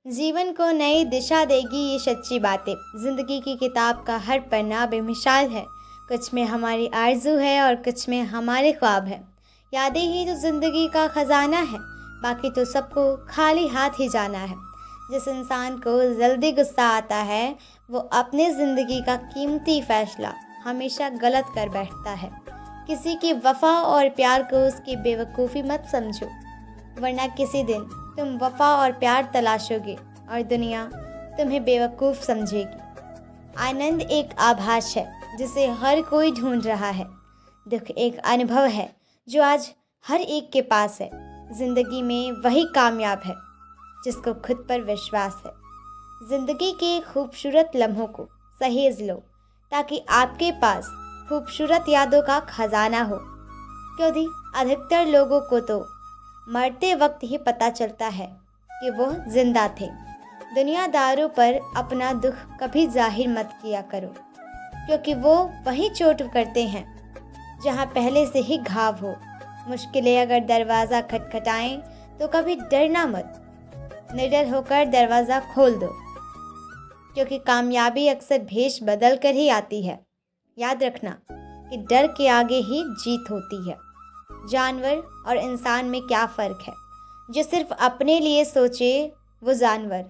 जीवन को नई दिशा देगी ये सच्ची बातें। ज़िंदगी की किताब का हर पन्ना बेमिसाल है। कुछ में हमारी आरज़ू है और कुछ में हमारे ख्वाब है। यादें ही तो ज़िंदगी का ख़जाना है, बाकी तो सबको खाली हाथ ही जाना है। जिस इंसान को जल्दी गुस्सा आता है वो अपने ज़िंदगी का कीमती फ़ैसला हमेशा गलत कर बैठता है। किसी की वफ़ा और प्यार को उसकी बेवकूफ़ी मत समझो, वरना किसी दिन तुम वफ़ा और प्यार तलाशोगे और दुनिया तुम्हें बेवकूफ़ समझेगी। आनंद एक आभास है जिसे हर कोई ढूंढ रहा है। दुख एक अनुभव है जो आज हर एक के पास है। ज़िंदगी में वही कामयाब है जिसको खुद पर विश्वास है। ज़िंदगी के खूबसूरत लम्हों को सहेज लो ताकि आपके पास खूबसूरत यादों का खजाना हो, क्योंकि अधिकतर लोगों को तो मरते वक्त ही पता चलता है कि वो जिंदा थे। दुनियादारों पर अपना दुख कभी जाहिर मत किया करो, क्योंकि वो वही चोट करते हैं जहाँ पहले से ही घाव हो। मुश्किलें अगर दरवाज़ा खटखटाएं तो कभी डरना मत, निडर होकर दरवाज़ा खोल दो, क्योंकि कामयाबी अक्सर भेष बदल कर ही आती है। याद रखना कि डर के आगे ही जीत होती है। जानवर और इंसान में क्या फ़र्क है? जो सिर्फ अपने लिए सोचे वो जानवर,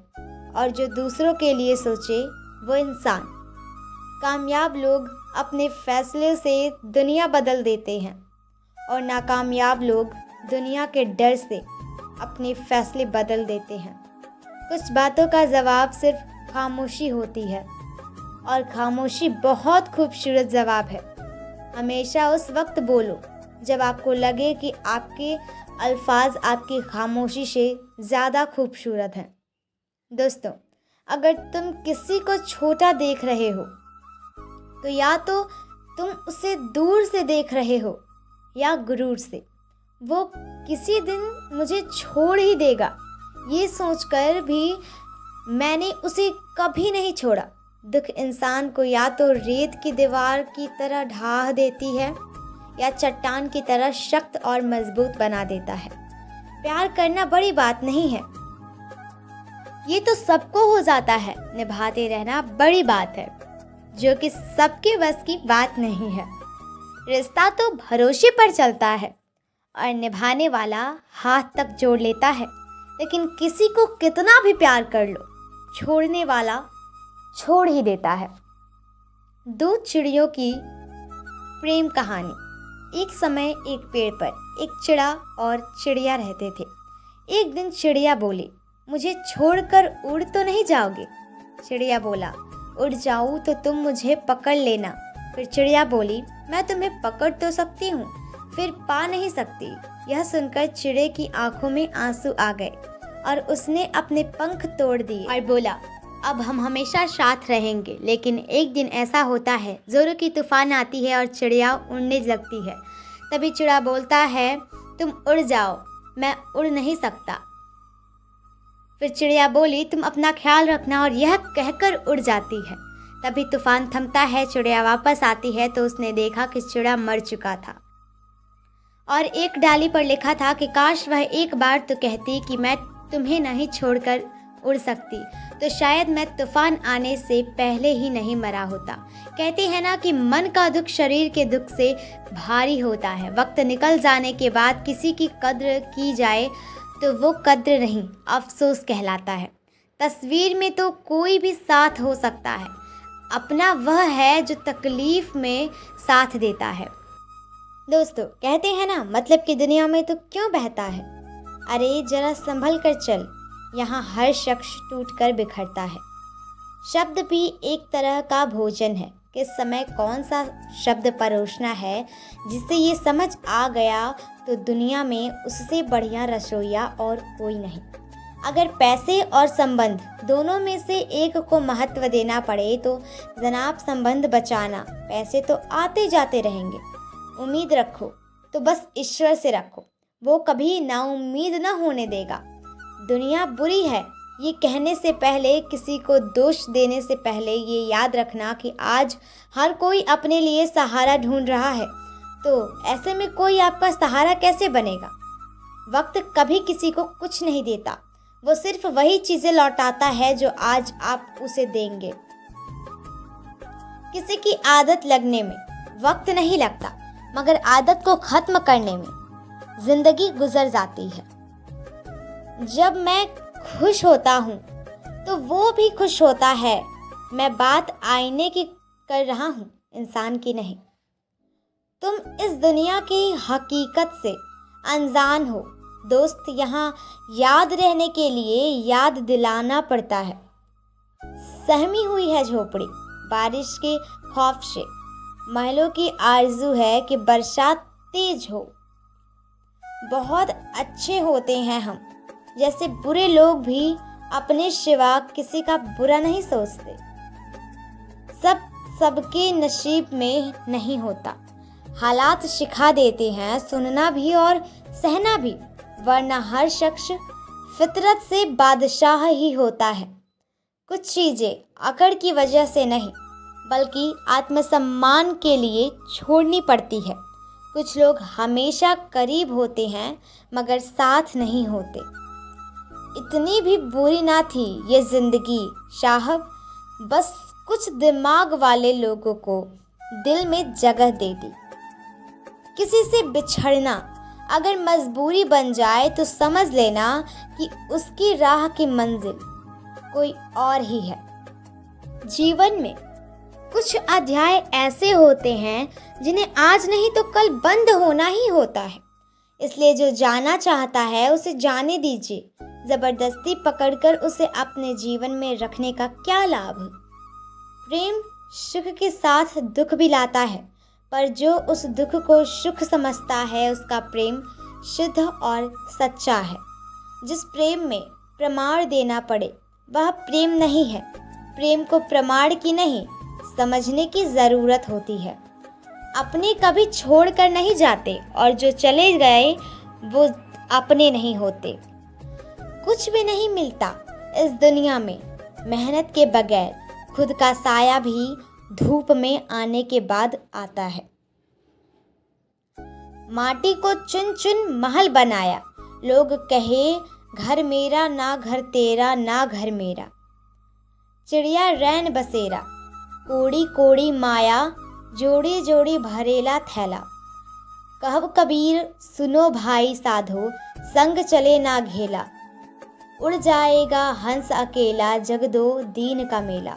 और जो दूसरों के लिए सोचे वो इंसान। कामयाब लोग अपने फैसले से दुनिया बदल देते हैं और नाकामयाब लोग दुनिया के डर से अपने फैसले बदल देते हैं। कुछ बातों का जवाब सिर्फ खामोशी होती है, और खामोशी बहुत खूबसूरत जवाब है। हमेशा उस वक्त बोलो जब आपको लगे कि आपके अल्फाज आपकी खामोशी से ज़्यादा खूबसूरत हैं। दोस्तों, अगर तुम किसी को छोटा देख रहे हो तो या तो तुम उसे दूर से देख रहे हो या गुरूर से। वो किसी दिन मुझे छोड़ ही देगा ये सोचकर भी मैंने उसे कभी नहीं छोड़ा। दुख इंसान को या तो रेत की दीवार की तरह ढा देती है या चट्टान की तरह सख्त और मजबूत बना देता है। प्यार करना बड़ी बात नहीं है, ये तो सबको हो जाता है। निभाते रहना बड़ी बात है, जो कि सबके बस की बात नहीं है। रिश्ता तो भरोसे पर चलता है और निभाने वाला हाथ तक जोड़ लेता है, लेकिन किसी को कितना भी प्यार कर लो, छोड़ने वाला छोड़ ही देता है। दो चिड़ियों की प्रेम कहानी। एक समय एक पेड़ पर एक चिड़ा और चिड़िया रहते थे। एक दिन चिड़िया बोली, मुझे छोड़कर उड़ तो नहीं जाओगे? चिड़िया बोला, उड़ जाऊँ तो तुम मुझे पकड़ लेना। फिर चिड़िया बोली, मैं तुम्हें पकड़ तो सकती हूँ, फिर पा नहीं सकती। यह सुनकर चिड़े की आंखों में आंसू आ गए और उसने अपने पंख तोड़ दिए और बोला, अब हम हमेशा साथ रहेंगे। लेकिन एक दिन ऐसा होता है, जोरों की तूफान आती है और चिड़िया उड़ने लगती है। तभी चिड़ा बोलता है, तुम उड़ जाओ, मैं उड़ नहीं सकता। फिर चिड़िया बोली, तुम अपना ख्याल रखना, और यह कहकर उड़ जाती है। तभी तूफान थमता है, चिड़िया वापस आती है तो उसने देखा कि चिड़ा मर चुका था और एक डाली पर लिखा था कि काश वह एक बार तो कहती कि मैं तुम्हें नहीं छोड़कर उड़ सकती, तो शायद मैं तूफान आने से पहले ही नहीं मरा होता। कहते हैं ना कि मन का दुख शरीर के दुख से भारी होता है। वक्त निकल जाने के बाद किसी की कद्र की जाए तो वो कद्र नहीं, अफसोस कहलाता है। तस्वीर में तो कोई भी साथ हो सकता है, अपना वह है जो तकलीफ में साथ देता है। दोस्तों, कहते हैं ना, मतलब की दुनिया में तो क्यों बहता है? अरे जरा संभल कर चल, यहाँ हर शख्स टूट कर बिखरता है। शब्द भी एक तरह का भोजन है। किस समय कौन सा शब्द परोसना है, जिससे ये समझ आ गया तो दुनिया में उससे बढ़िया रसोइया और कोई नहीं। अगर पैसे और संबंध दोनों में से एक को महत्व देना पड़े तो जनाब संबंध बचाना। पैसे तो आते जाते रहेंगे, उम्मीद रखो तो बस ईश्वर से रखो, वो कभी नाउम्मीद न होने देगा। दुनिया बुरी है ये कहने से पहले, किसी को दोष देने से पहले ये याद रखना कि आज हर कोई अपने लिए सहारा ढूंढ रहा है, तो ऐसे में कोई आपका सहारा कैसे बनेगा? वक्त कभी किसी को कुछ नहीं देता, वो सिर्फ वही चीज़ें लौटाता है जो आज आप उसे देंगे। किसी की आदत लगने में वक्त नहीं लगता, मगर आदत को ख़त्म करने में ज़िंदगी गुजर जाती है। जब मैं खुश होता हूँ तो वो भी खुश होता है। मैं बात आईने की कर रहा हूँ, इंसान की नहीं। तुम इस दुनिया की हकीकत से अनजान हो दोस्त, यहाँ याद रहने के लिए याद दिलाना पड़ता है। सहमी हुई है झोपड़ी बारिश के खौफ से, महलों की आरज़ू है कि बरसात तेज हो। बहुत अच्छे होते हैं हम, जैसे बुरे लोग भी अपने सिवा किसी का बुरा नहीं सोचते। सबके नसीब में नहीं होता। हालात सिखा देते हैं सुनना भी और सहना भी, वरना हर शख्स फितरत से बादशाह ही होता है। कुछ चीज़ें अकड़ की वजह से नहीं, बल्कि आत्मसम्मान के लिए छोड़नी पड़ती है। कुछ लोग हमेशा करीब होते हैं मगर साथ नहीं होते। इतनी भी बुरी ना थी ये ज़िंदगी साहब, बस कुछ दिमाग वाले लोगों को दिल में जगह दे दी। किसी से बिछड़ना अगर मजबूरी बन जाए तो समझ लेना कि उसकी राह की मंजिल कोई और ही है। जीवन में कुछ अध्याय ऐसे होते हैं जिन्हें आज नहीं तो कल बंद होना ही होता है, इसलिए जो जाना चाहता है उसे जाने दीजिए। ज़बरदस्ती पकड़कर उसे अपने जीवन में रखने का क्या लाभ? प्रेम सुख के साथ दुख भी लाता है, पर जो उस दुख को सुख समझता है उसका प्रेम शुद्ध और सच्चा है। जिस प्रेम में प्रमाण देना पड़े वह प्रेम नहीं है। प्रेम को प्रमाण की नहीं, समझने की ज़रूरत होती है। अपने कभी छोड़ कर नहीं जाते और जो चले गए वो अपने नहीं होते। कुछ भी नहीं मिलता इस दुनिया में मेहनत के बगैर। खुद का साया भी धूप में आने के बाद आता है। माटी को चुन चुन महल बनाया, लोग कहे घर मेरा ना घर तेरा ना घर मेरा। चिड़िया रैन बसेरा, कोड़ी कोड़ी माया, जोड़ी जोड़ी भरेला थैला। कहब कबीर सुनो भाई साधो, संग चले ना घेला। उड़ जाएगा हंस अकेला, जग दो दीन का मेला।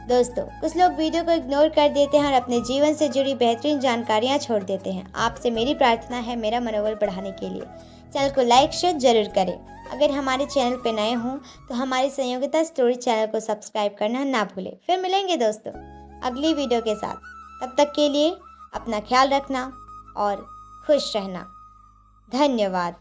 दोस्तों, कुछ लोग वीडियो को इग्नोर कर देते हैं और अपने जीवन से जुड़ी बेहतरीन जानकारियां छोड़ देते हैं। आपसे मेरी प्रार्थना है मेरा मनोबल बढ़ाने के लिए चैनल को लाइक शेयर जरूर करें। अगर हमारे चैनल पर नए हों तो हमारी संयोगिता स्टोरी चैनल को सब्सक्राइब करना ना भूलें। फिर मिलेंगे दोस्तों अगली वीडियो के साथ। तब तक के लिए अपना ख्याल रखना और खुश रहना। धन्यवाद।